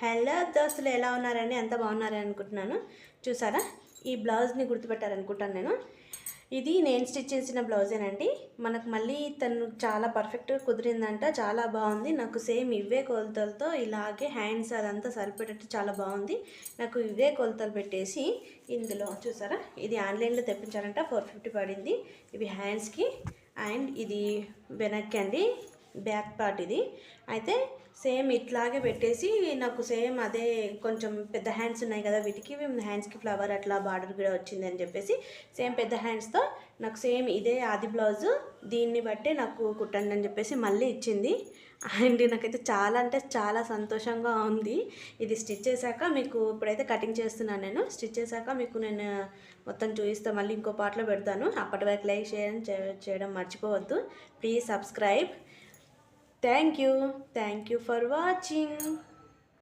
Hello దోస్తులు, ఎలా ఉన్నారని అంత బాగున్నారని అనుకుంటున్నాను. చూసారా, ఈ బ్లౌజ్ని గుర్తుపెట్టారనుకుంటాను నేను. ఇది నేను స్టిచ్ చేసిన బ్లౌజేనండి. మనకు మళ్ళీ తను చాలా పర్ఫెక్ట్గా కుదిరిందంట, చాలా బాగుంది. నాకు సేమ్ ఇవే కొలతలతో ఇలాగే హ్యాండ్స్ అదంతా సరిపెట్టేట్టు చాలా బాగుంది. నాకు ఇవే కొలతలు పెట్టేసి ఇందులో చూసారా, ఇది ఆన్లైన్లో తెప్పించారంట, 450 పడింది. ఇవి హ్యాండ్స్కి అండ్ ఇది వెనక్కి అండి, బ్యాక్ పార్ట్. ఇది అయితే సేమ్ ఇట్లాగే పెట్టేసి నాకు సేమ్ అదే, కొంచెం పెద్ద హ్యాండ్స్ ఉన్నాయి కదా వీటికి, హ్యాండ్స్కి ఫ్లవర్ అట్లా బార్డర్ కూడా వచ్చింది అని చెప్పేసి సేమ్ పెద్ద హ్యాండ్స్తో నాకు సేమ్ ఇదే ఆది బ్లౌజు, దీన్ని బట్టే నాకు కుట్టండి అని చెప్పేసి మళ్ళీ ఇచ్చింది. అండ్ నాకైతే చాలా అంటే చాలా సంతోషంగా ఉంది. ఇది స్టిచ్ చేశాక మీకు ఇప్పుడైతే కటింగ్ చేస్తున్నాను. నేను స్టిచ్ చేశాక మీకు నేను మొత్తం చూపిస్తాను, మళ్ళీ ఇంకో పార్ట్లో పెడతాను. అప్పటి వరకు లైక్ చేయడం మర్చిపోవద్దు. Please subscribe. Thank you for watching.